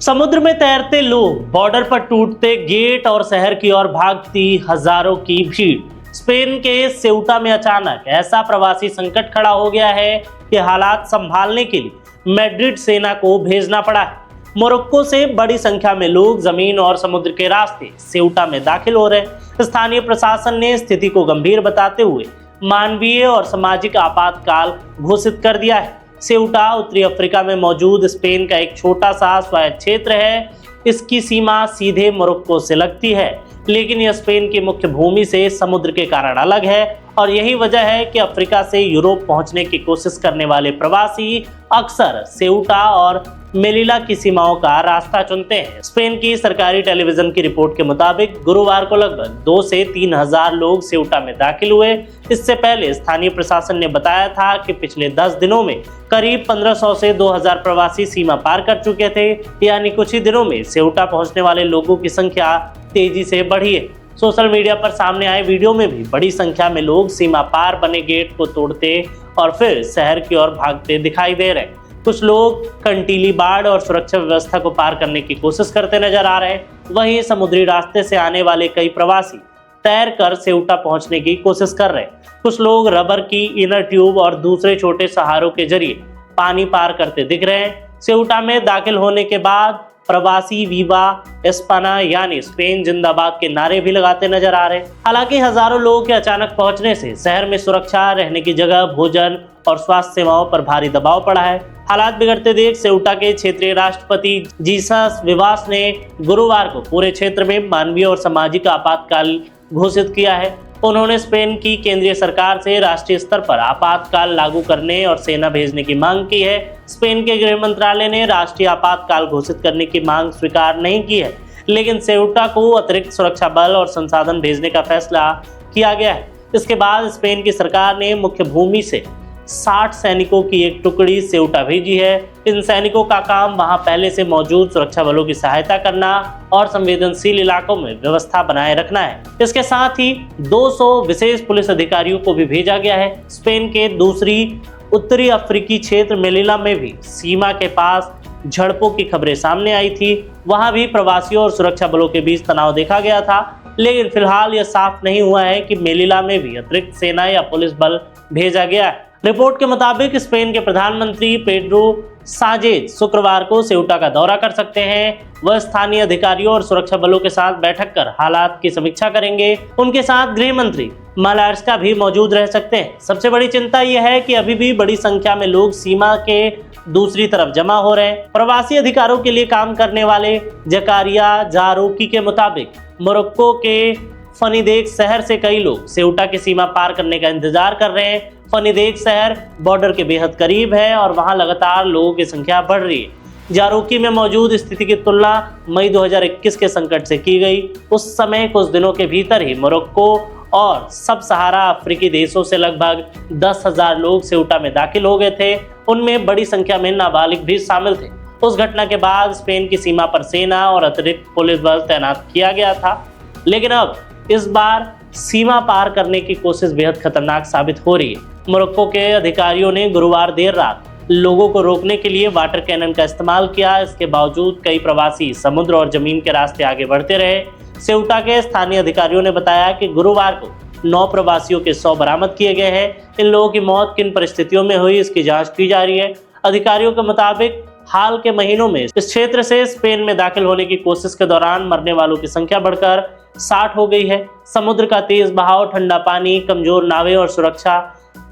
समुद्र में तैरते लोग, बॉर्डर पर टूटते गेट और शहर की ओर भागती हजारों की भीड़। स्पेन के सेउटा में अचानक ऐसा प्रवासी संकट खड़ा हो गया है कि हालात संभालने के लिए मैड्रिड सेना को भेजना पड़ा है। मोरक्को से बड़ी संख्या में लोग जमीन और समुद्र के रास्ते सेउटा में दाखिल हो रहे हैं। स्थानीय प्रशासन ने स्थिति को गंभीर बताते हुए मानवीय और सामाजिक आपातकाल घोषित कर दिया है। सेउटा उत्तरी अफ्रीका में मौजूद स्पेन का एक छोटा सा स्वायत्त क्षेत्र है। इसकी सीमा सीधे मोरक्को से लगती है, लेकिन यह स्पेन की मुख्य भूमि से समुद्र के कारण अलग है और यही वजह है कि अफ्रीका से यूरोप पहुंचने की कोशिश करने वाले प्रवासी अक्सर सेउटा और मेलिला की सीमाओं का रास्ता चुनते हैं। स्पेन की सरकारी टेलीविजन की रिपोर्ट के मुताबिक गुरुवार को लगभग 2 से 3 हजार लोग सेउटा में दाखिल हुए। इससे पहले स्थानीय प्रशासन ने बताया था कि पिछले 10 दिनों में करीब 1500 से 2000 प्रवासी सीमा पार कर चुके थे, यानी कुछ ही दिनों में सेउटा पहुंचने वाले लोगों की संख्या तेजी से बढ़ी है। सोशल मीडिया पर सामने आए वीडियो में भी बड़ी संख्या में लोग सीमा पार बने गेट को तोड़ते और फिर शहर की ओर भागते दिखाई दे रहे हैं। कुछ लोग कंटीली बाड़ और सुरक्षा व्यवस्था को पार करने की कोशिश करते नजर आ रहे हैं। वहीं समुद्री रास्ते से आने वाले कई प्रवासी तैर कर सेउटा पहुंचने की कोशिश कर रहे हैं। कुछ लोग रबर की इनर ट्यूब और दूसरे छोटे सहारों के जरिए पानी पार करते दिख रहे हैं। सेउटा में दाखिल होने के बाद प्रवासी वीवा एस्पाना यानी स्पेन जिंदाबाद के नारे भी लगाते नजर आ रहे हैं। हालांकि हजारों लोगों के अचानक पहुंचने से शहर में सुरक्षा, रहने की जगह, भोजन और स्वास्थ्य सेवाओं पर भारी दबाव पड़ा है। हालात बिगड़ते देख सेउटा के क्षेत्रीय राष्ट्रपति जीसस विवास ने गुरुवार को पूरे क्षेत्र में मानवीय और सामाजिक आपातकाल घोषित किया है। उन्होंने स्पेन की केंद्रीय सरकार से राष्ट्रीय स्तर पर आपातकाल लागू करने और सेना भेजने की मांग की है। स्पेन के गृह मंत्रालय ने राष्ट्रीय आपातकाल घोषित करने की मांग स्वीकार नहीं की है, लेकिन सेउटा को अतिरिक्त सुरक्षा बल और संसाधन भेजने का फैसला किया गया है। इसके बाद स्पेन की सरकार ने मुख्य भूमि से 60 सैनिकों की एक टुकड़ी सेउटा भेजी है। इन सैनिकों का काम वहां पहले से मौजूद सुरक्षा बलों की सहायता करना और संवेदनशील इलाकों में व्यवस्था बनाए रखना है। इसके साथ ही 200 विशेष पुलिस अधिकारियों को भी भेजा गया है। स्पेन के दूसरी उत्तरी अफ्रीकी क्षेत्र मेलिला में भी सीमा के पास झड़पों की खबरें सामने आई थी। वहां भी प्रवासियों और सुरक्षा बलों के बीच तनाव देखा गया था, लेकिन फिलहाल यह साफ नहीं हुआ है कि मेलिला में भी अतिरिक्त सेना या पुलिस बल भेजा गया है। रिपोर्ट के मुताबिक स्पेन के प्रधानमंत्री पेड्रो सांचेज शुक्रवार को सेउटा का दौरा कर सकते हैं। वह स्थानीय अधिकारियों और सुरक्षा बलों के साथ बैठक कर हालात की समीक्षा करेंगे। उनके साथ गृह मंत्री मालार्स्का भी मौजूद रह सकते हैं। सबसे बड़ी चिंता यह है कि अभी भी बड़ी संख्या में लोग सीमा के दूसरी तरफ जमा हो रहे हैं। प्रवासी अधिकारों के लिए काम करने वाले जकारिया जारोकी के मुताबिक मोरक्को के फनीदेक शहर से कई लोग सेउटा की सीमा पार करने का इंतजार कर रहे हैं। फनीदेक शहर बॉर्डर के बेहद करीब है और वहां लगातार लोगों की संख्या बढ़ रही है। जारोकी में मौजूद स्थिति की तुलना मई 2021 के संकट से की गई। उस समय कुछ दिनों के भीतर ही मोरक्को और सब सहारा अफ्रीकी देशों से लगभग 10,000 लोग सेउटा में दाखिल हो गए थे। उनमें बड़ी संख्या में नाबालिग भी शामिल थे। उस घटना के बाद स्पेन की सीमा पर सेना और अतिरिक्त पुलिस बल तैनात किया गया था, लेकिन अब इस बार सीमा पार करने की कोशिश बेहद खतरनाक साबित हो रही है। मोरक्को के अधिकारियों ने गुरुवार देर रात लोगों को रोकने के लिए वाटर कैनन का इस्तेमाल किया। इसके बावजूद कई प्रवासी समुद्र और जमीन के रास्ते आगे बढ़ते रहे। सेउटा के स्थानीय अधिकारियों ने बताया कि गुरुवार को 9 प्रवासियों के शव बरामद किए गए हैं। इन लोगों की मौत किन परिस्थितियों में हुई, इसकी जांच की जा रही है। अधिकारियों के मुताबिक हाल के महीनों में इस क्षेत्र से स्पेन में दाखिल होने की कोशिश के दौरान मरने वालों की संख्या बढ़कर 60 हो गई है। समुद्र का तेज बहाव, ठंडा पानी, कमजोर नावें और सुरक्षा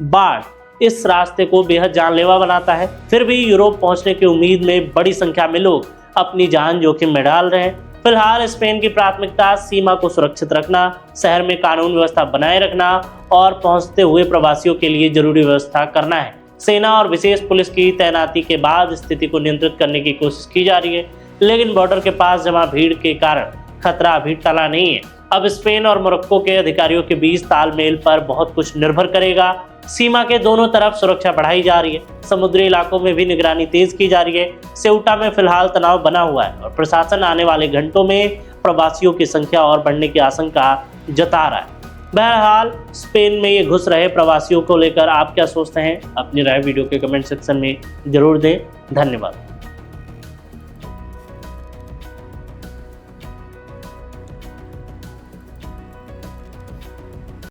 बाढ़ इस रास्ते को बेहद जानलेवा बनाता है। फिर भी यूरोप पहुंचने की उम्मीद में बड़ी संख्या में लोग अपनी जान जोखिम में डाल रहे हैं। फिलहाल स्पेन की प्राथमिकता सीमा को सुरक्षित रखना, शहर में कानून व्यवस्था बनाए रखना और पहुंचते हुए प्रवासियों के लिए जरूरी व्यवस्था करना है। सेना और विशेष पुलिस की तैनाती के बाद स्थिति को नियंत्रित करने की कोशिश की जा रही है, लेकिन बॉर्डर के पास जमा भीड़ के कारण खतरा अभी टला नहीं है। अब स्पेन और मोरक्को के अधिकारियों के बीच तालमेल पर बहुत कुछ निर्भर करेगा। सीमा के दोनों तरफ सुरक्षा बढ़ाई जा रही है। समुद्री इलाकों में भी निगरानी तेज की जा रही है। सेउटा में फिलहाल तनाव बना हुआ है और प्रशासन आने वाले घंटों में प्रवासियों की संख्या और बढ़ने की आशंका जता रहा है। बहरहाल स्पेन में ये घुस रहे प्रवासियों को लेकर आप क्या सोचते हैं? अपनी राय वीडियो के कमेंट सेक्शन में जरूर दें। धन्यवाद।